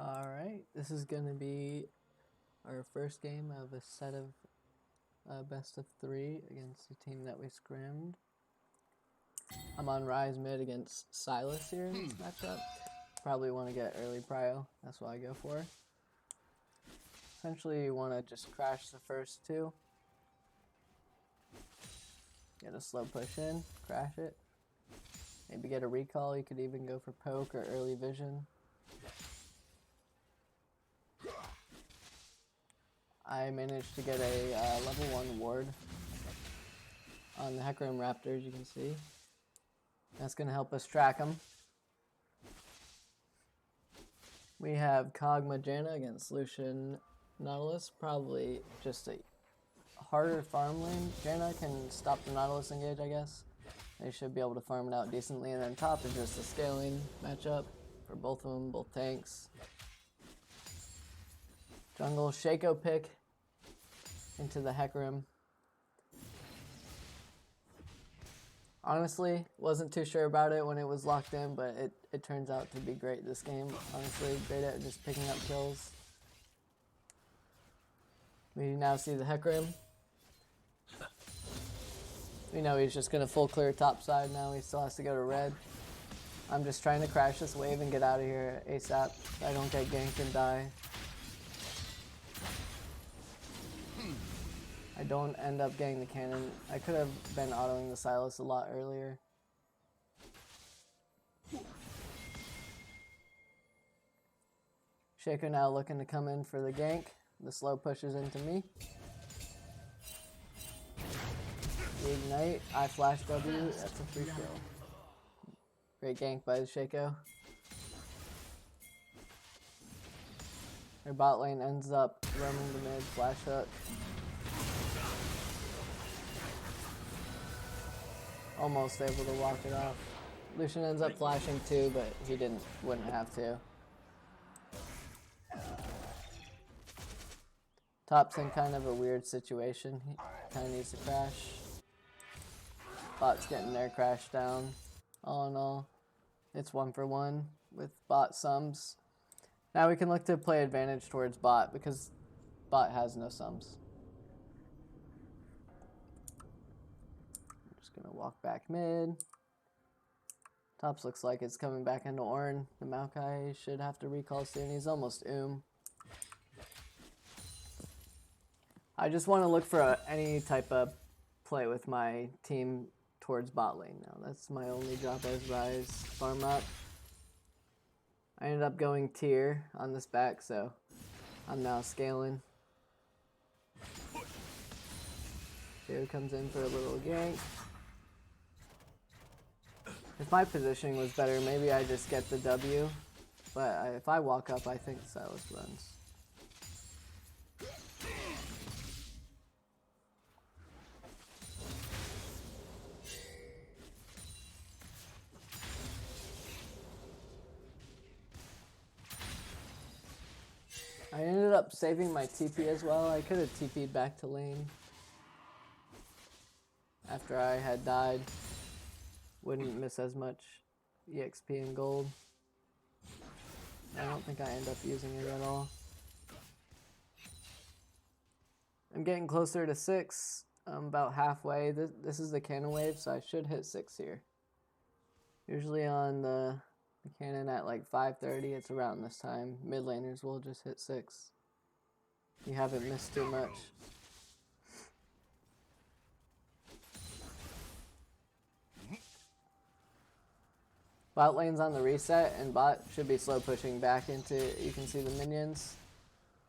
Alright, this is going to be our first game of a set of best of 3 against the team that we scrimmed. I'm on Ryze mid against Sylas here in this matchup. Probably want to get early prio, that's what I go for. Essentially you want to just crash the first 2. Get a slow push in, crash it. Maybe get a recall, you could even go for poke or early vision. I managed to get a level 1 ward on the Hecarim Raptors, you can see. That's going to help us track them. We have Kog'Maw Janna against Lucian Nautilus. Probably just a harder farm lane. Janna can stop the Nautilus engage, I guess. They should be able to farm it out decently. And then top is just a scaling matchup for both of them, both tanks. Jungle Shaco pick into the Hecarim. Honestly, wasn't too sure about it when it was locked in, but it turns out to be great this game. Honestly, great at just picking up kills. We now see the Hecarim. We know he's just going to full clear top side now. He still has to go to red. I'm just trying to crash this wave and get out of here ASAP so I don't get ganked and die. I don't end up getting the cannon. I could have been autoing the Sylas a lot earlier. Shaco now looking to come in for the gank. The slow pushes into me. The ignite, I flash W, that's a free kill. Great gank by the Shaco. Their bot lane ends up roaming the mid, flash hook. Almost able to walk it off. Lucian ends up flashing too, but he wouldn't have to. Top's in kind of a weird situation. He kind of needs to crash. Bot's getting their crash down. All in all, it's 1 for 1 with bot sums. Now we can look to play advantage towards bot because bot has no sums. Gonna walk back mid. Tops looks like it's coming back into Ornn. The Maokai should have to recall soon. He's almost I just want to look for any type of play with my team towards bot lane now. That's my only job as Ryze. Farm up. I ended up going tier on this back, so I'm now scaling. Here comes in for a little gank. If my positioning was better, maybe I just get the W. But if I walk up, I think Sylas runs. I ended up saving my TP as well. I could have TP'd back to lane after I had died. Wouldn't miss as much EXP and gold. I don't think I end up using it at all. I'm getting closer to 6. I'm about halfway. This is the cannon wave, so I should hit 6 here. Usually on the cannon at like 5:30, it's around this time. Mid laners will just hit 6. You haven't missed too much. Bot lane's on the reset, and bot should be slow pushing back into, you can see the minions.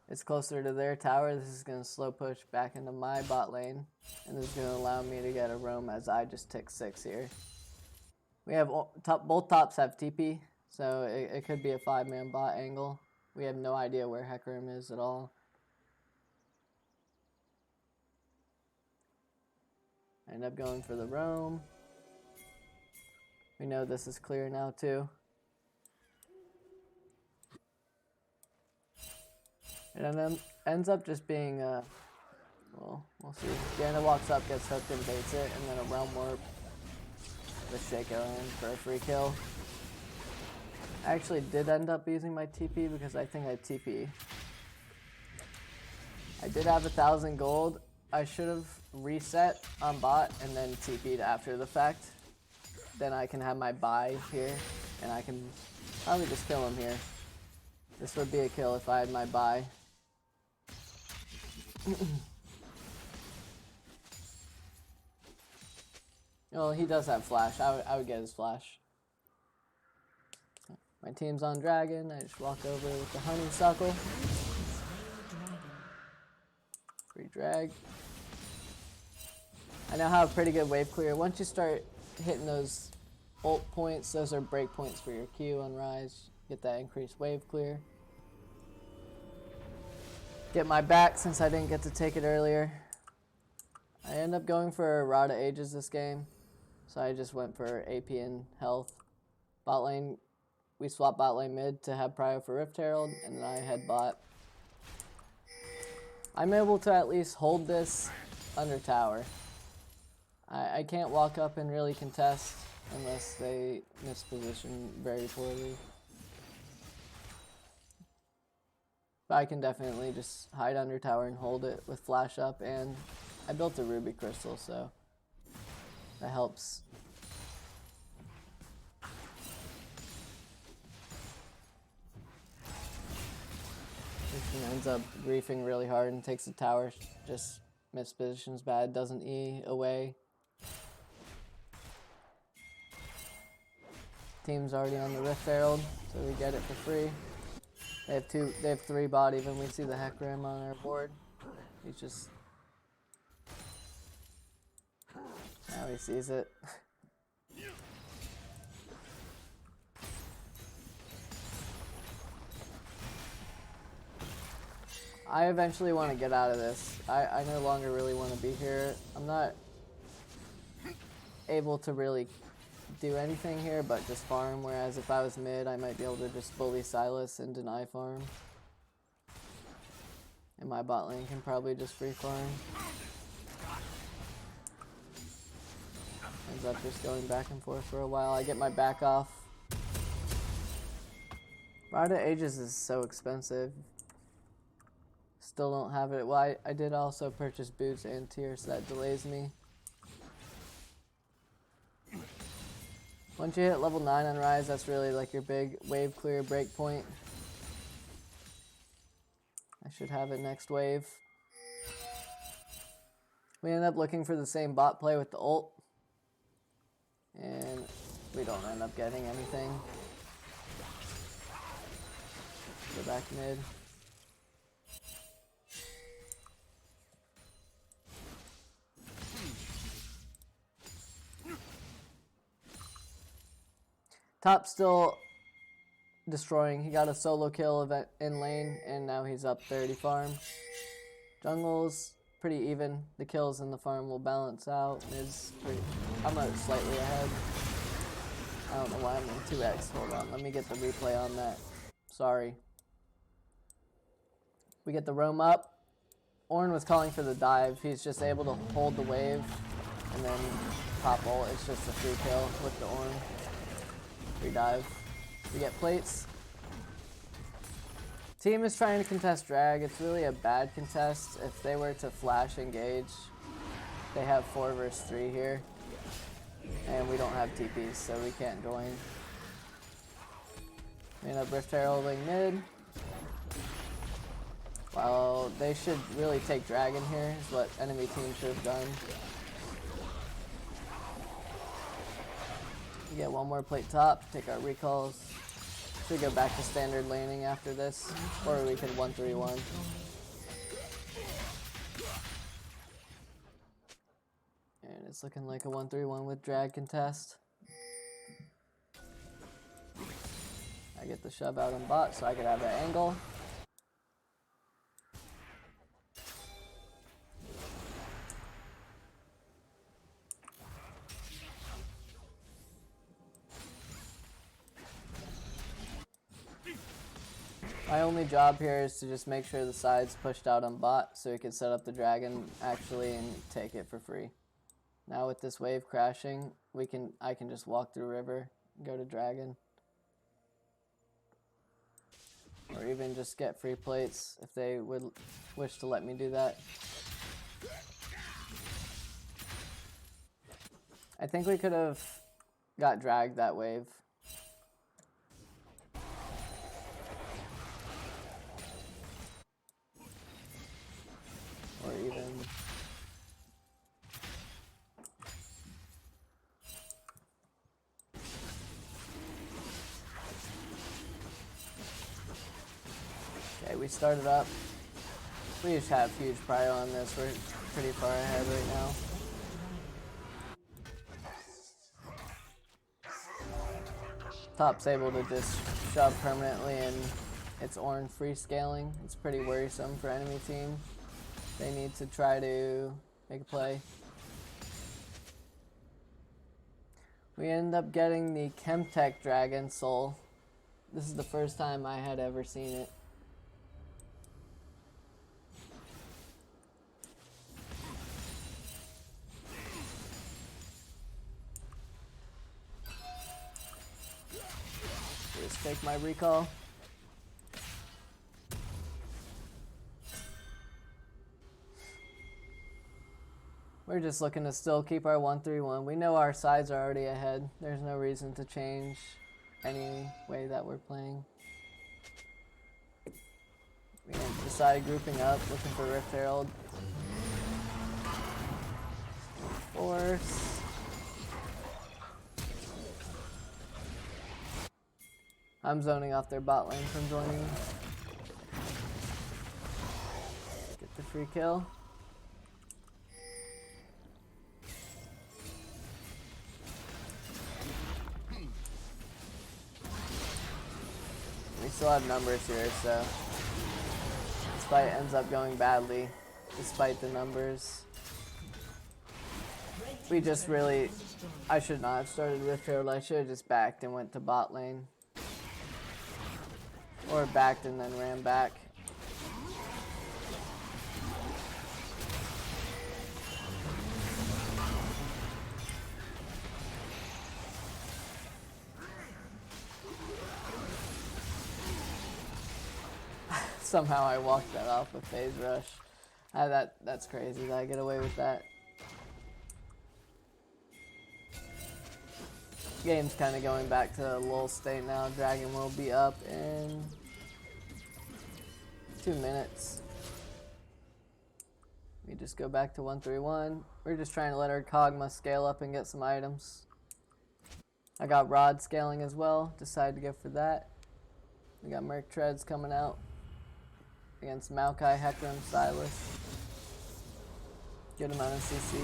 It's closer to their tower. This is going to slow push back into my bot lane, and this is going to allow me to get a roam as I just tick 6 here. We have both tops have TP, so it could be a 5-man bot angle. We have no idea where Hecarim is at all. I end up going for the roam. We know this is clear now too. And then ends up just being, well, we'll see. Janna walks up, gets hooked and baits it, and then a realm warp with Shaco in for a free kill. I actually did end up using my TP because I think I TP. I did have 1,000 gold. I should have reset on bot and then TP'd after the fact. Then I can have my buy here and I can probably just kill him here. This would be a kill if I had my buy. Well, he does have flash. I would get his flash. My team's on dragon. I just walk over with the honeysuckle. Free drag. I now have pretty good wave clear. Once you start hitting those ult points, those are break points for your Q on Ryze. Get that increased wave clear. Get my back since I didn't get to take it earlier. I end up going for Rod of Ages this game. So I just went for AP and health. Bot lane, we swapped bot lane mid to have prio for Rift Herald, and then I had bot. I'm able to at least hold this under tower. I can't walk up and really contest unless they misposition very poorly. But I can definitely just hide under tower and hold it with flash up, and I built a ruby crystal, so that helps. He ends up griefing really hard and takes the tower, just mispositions bad, doesn't E away. Team's already on the Rift Herald, so we get it for free. They have 3 bot even. We see the Hecarim on our board. He's just, now he sees it. I eventually want to get out of this. I no longer really want to be here. I'm not able to really do anything here but just farm, whereas if I was mid, I might be able to just bully Sylas and deny farm. And my bot lane can probably just free farm. Ends up just going back and forth for a while. I get my back off. Rod of Ages is so expensive. Still don't have it. Well, I did also purchase boots and tier, so that delays me. Once you hit level 9 on Ryze, that's really like your big wave clear break point. I should have it next wave. We end up looking for the same bot play with the ult. And we don't end up getting anything. Go back mid. Top still destroying. He got a solo kill event in lane, and now he's up 30 farm. Jungle's pretty even. The kills and the farm will balance out. I'm slightly ahead. I don't know why I'm in 2x. Hold on, let me get the replay on that. Sorry. We get the roam up. Ornn was calling for the dive. He's just able to hold the wave and then pop ult. It's just a free kill with the Ornn. Free dive. We get plates. Team is trying to contest drag. It's really a bad contest. If they were to flash engage, they have 4 versus 3 here. And we don't have TPs, so we can't join. We end up Rift Heralding mid. Well, they should really take dragon here, is what enemy team should have done. We get 1 more plate top, take our recalls. Should go back to standard laning after this, or we could 1-3-1. And it's looking like a 1-3-1 with drag contest. I get the shove out on bot so I could have that angle. My only job here is to just make sure the side's pushed out on bot so we can set up the dragon actually and take it for free. Now with this wave crashing, I can just walk through river and go to dragon. or even just get free plates if they would wish to let me do that. I think we could have got dragged that wave. Or even... Okay, we started up. We just have huge prio on this. We're pretty far ahead right now. Top's able to just shove permanently and it's orange free scaling. It's pretty worrisome for enemy team. They need to try to make a play. We end up getting the Chemtech Dragon Soul. This is the first time I had ever seen it. Just take my recall. We're just looking to still keep our 1-3-1. We know our sides are already ahead. There's no reason to change any way that we're playing. We decided grouping up, looking for Rift Herald. Force. I'm zoning off their bot lane from joining. Get the free kill. We still have numbers here, so this fight ends up going badly despite the numbers. We just really, I should not have started Rift Herald. I should have just backed and went to bot lane. Or backed and then ran back. Somehow I walked that off with phase rush. That's crazy that I get away with that. Game's kind of going back to a lull state now. Dragon will be up in 2 minutes. We just go back to 1-3-1. We're just trying to let our Kog'Maw scale up and get some items. I got Rod scaling as well. Decided to go for that. We got Merc Treads coming out against Maokai, Hecarim, Sylas. Good amount of CC.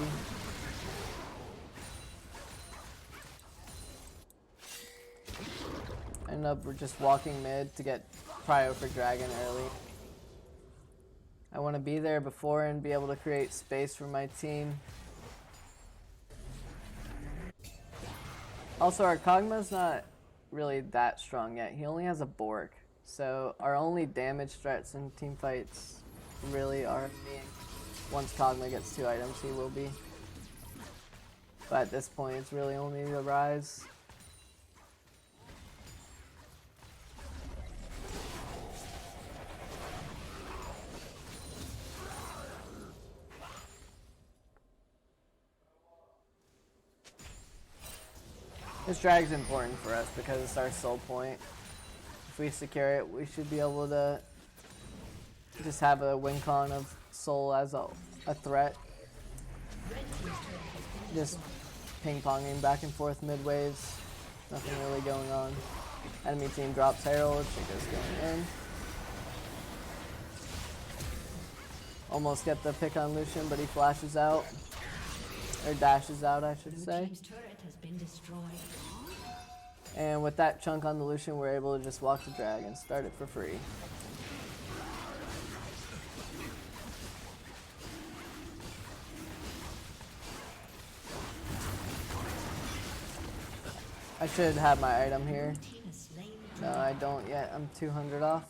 End up we're just walking mid to get prio for Dragon early. I want to be there before and be able to create space for my team. Also, our Kog'Maw's not really that strong yet. He only has a Bork. So our only damage threats in team fights really are me. Once Kog'Maw gets 2 items, he will be. But at this point, it's really only the Ryze. This drag's important for us because it's our soul point. If we secure it, we should be able to just have a win con of soul as a threat. Just ping-ponging back and forth mid-waves. Nothing really going on. Enemy team drops Herald, she goes going in. Almost get the pick on Lucian, but he flashes out. Or dashes out, I should say. And with that chunk on the Lucian, we're able to just walk the dragon, start it for free. I should have my item here. No, I don't yet. I'm 200 off.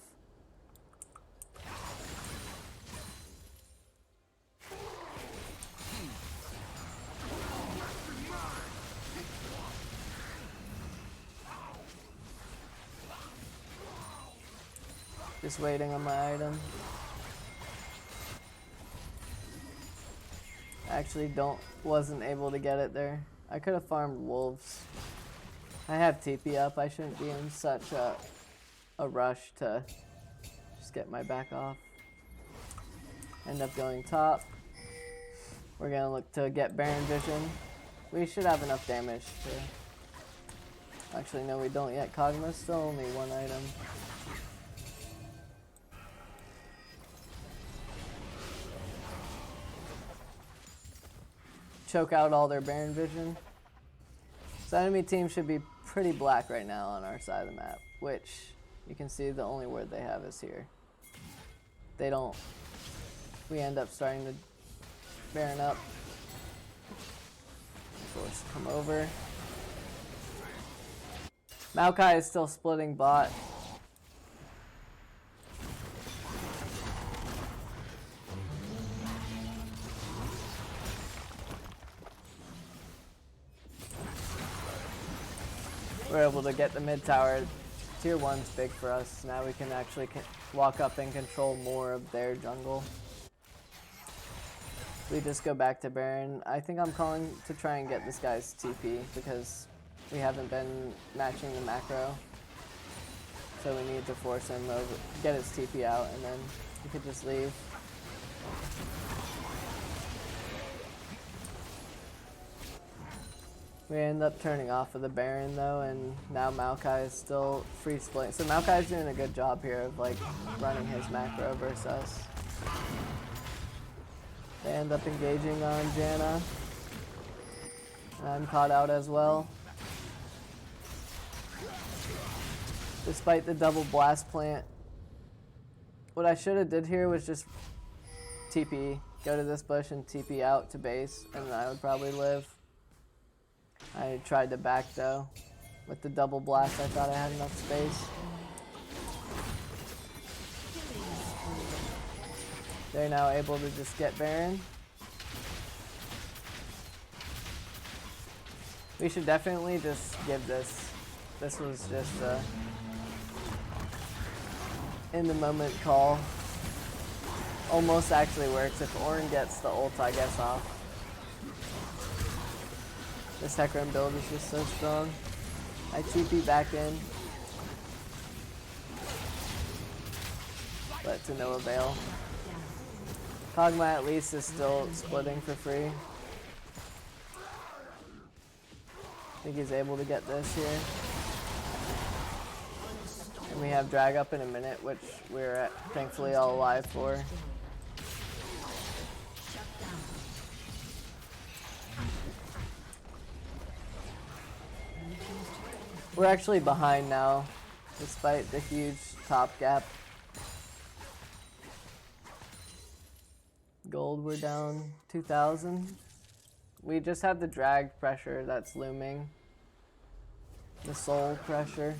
Just waiting on my item. Actually wasn't able to get it there. I could have farmed wolves. I have TP up. I shouldn't be in such a rush to just get my back off. End up going top. We're gonna look to get Baron Vision. We should have enough damage to... Actually, no, we don't yet. Kog'Maw's still only one item. Choke out all their Baron Vision. So enemy team should be pretty black right now on our side of the map, which you can see the only word they have is here. They don't... We end up starting to Baron up. Force to come over. Maokai is still splitting bot. We're able to get the mid tower. Tier 1's big for us. Now we can actually walk up and control more of their jungle. We just go back to Baron. I think I'm calling to try and get this guy's TP because we haven't been matching the macro. So we need to force him over, get his TP out, and then he could just leave. We end up turning off of the Baron though, and now Maokai is still free splitting. So Maokai's doing a good job here of like running his macro versus us. They end up engaging on Janna. And I'm caught out as well. Despite the double blast plant. What I should have did here was just TP, go to this bush and TP out to base, and then I would probably live. I tried to back though. With the double blast, I thought I had enough space. They're now able to just get Baron. We should definitely just give this. This was just a in the moment call. Almost actually works if Ornn gets the ult, I guess, off. This Hecarim build is just so strong. I TP back in. But to no avail. Kog'Maw at least is still splitting for free. I think he's able to get this here. And we have drag up in a minute, which we're thankfully all alive for. We're actually behind now, despite the huge top gap. Gold, we're down 2,000. We just have the drag pressure that's looming. The soul pressure.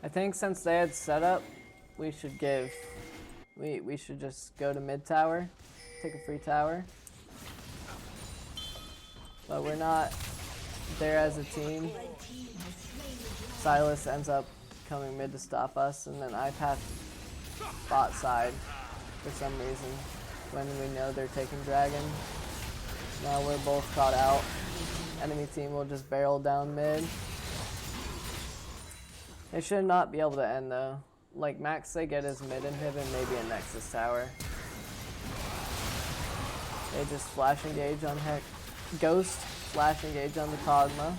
I think since they had setup, we should give. We should just go to mid tower, take a free tower. But we're not there as a team. Sylas ends up coming mid to stop us, and then I pass bot side for some reason when we know they're taking dragon. Now we're both caught out. Enemy team will just barrel down mid. They should not be able to end though. Like max they get is mid inhib and maybe a Nexus tower. They just flash engage on Ghost, flash engage on the Kog'Maw.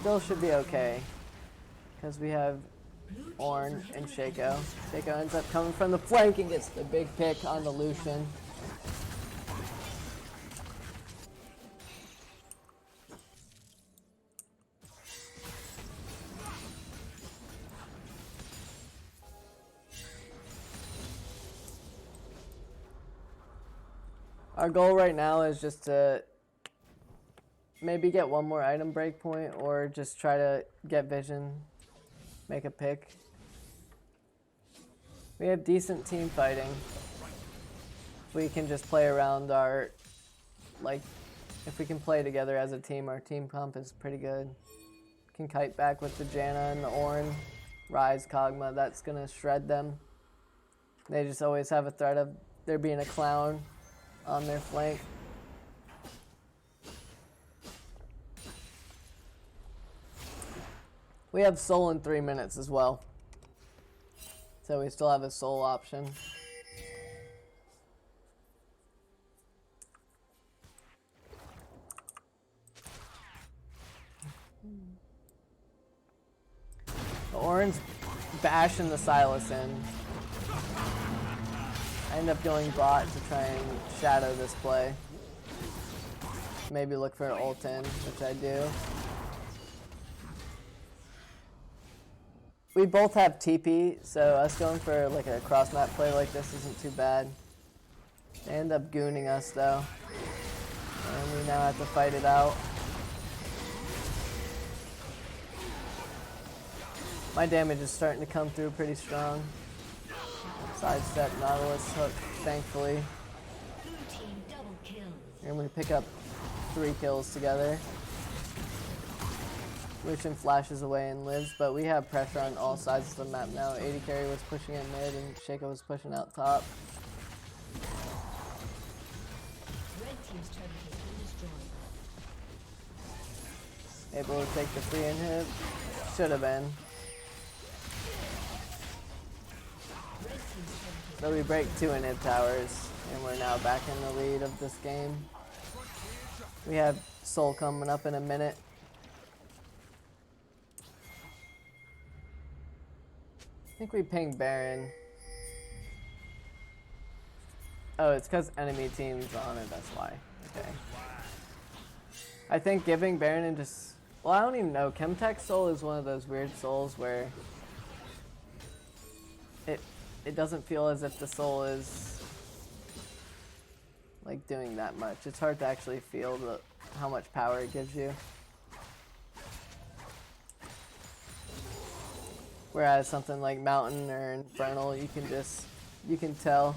Still should be okay. Because we have Ornn and Shaco. Shaco ends up coming from the flank and gets the big pick on the Lucian. Our goal right now is just to maybe get one more item breakpoint or just try to get vision, make a pick. We have decent team fighting. We can just play around our, like, if we can play together as a team, our team comp is pretty good. Can kite back with the Janna and the Ornn. Ryze, Kog'Maw, that's gonna shred them. They just always have a threat of there being a clown on their flank. We have soul in 3 minutes as well. So we still have a soul option. The Ornn's bashing the Sylas in. I end up going bot to try and shadow this play. Maybe look for an ult in, which I do. We both have TP, so us going for like a cross map play like this isn't too bad. They end up gooning us though. And we now have to fight it out. My damage is starting to come through pretty strong. Sidestep Nautilus hook, thankfully. And we pick up 3 kills together. Lucian flashes away and lives, but we have pressure on all sides of the map now. 80 carry was pushing in mid and Shaco was pushing out top. Able to take the free inhib. Should have been. So we break 2 inhib towers, and we're now back in the lead of this game. We have Soul coming up in a minute. I think we ping Baron. Oh, it's because enemy team's on it, that's why. Okay. I think giving Baron and just... Well, I don't even know. Chemtech Soul is one of those weird souls where... It doesn't feel as if the soul is like doing that much. It's hard to actually feel how much power it gives you. Whereas something like Mountain or Infernal, you can tell.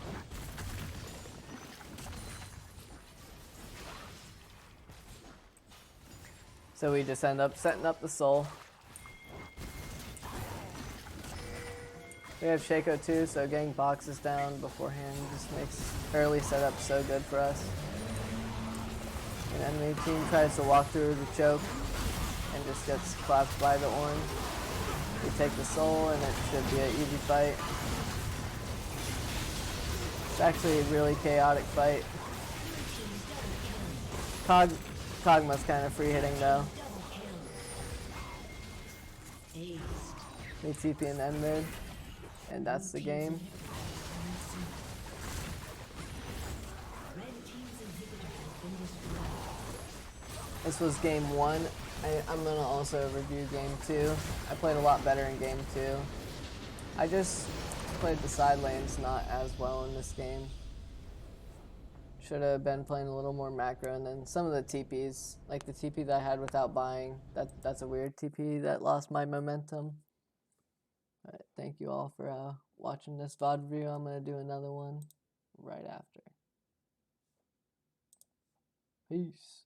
So we just end up setting up the soul. We have Shaco too, so getting boxes down beforehand just makes early setup so good for us. And enemy team tries to walk through the choke and just gets clapped by the Ornn. We take the soul and it should be an easy fight. It's actually a really chaotic fight. Kog'Maw's kind of free hitting though. We TP in end mid. And that's the game. This was game 1. I'm gonna also review game 2. I played a lot better in game 2. I just played the side lanes not as well in this game. Should have been playing a little more macro, and then some of the TPs, like the TP that I had without buying, that's a weird TP that lost my momentum. Alright, thank you all for watching this VOD review. I'm going to do another one right after. Peace.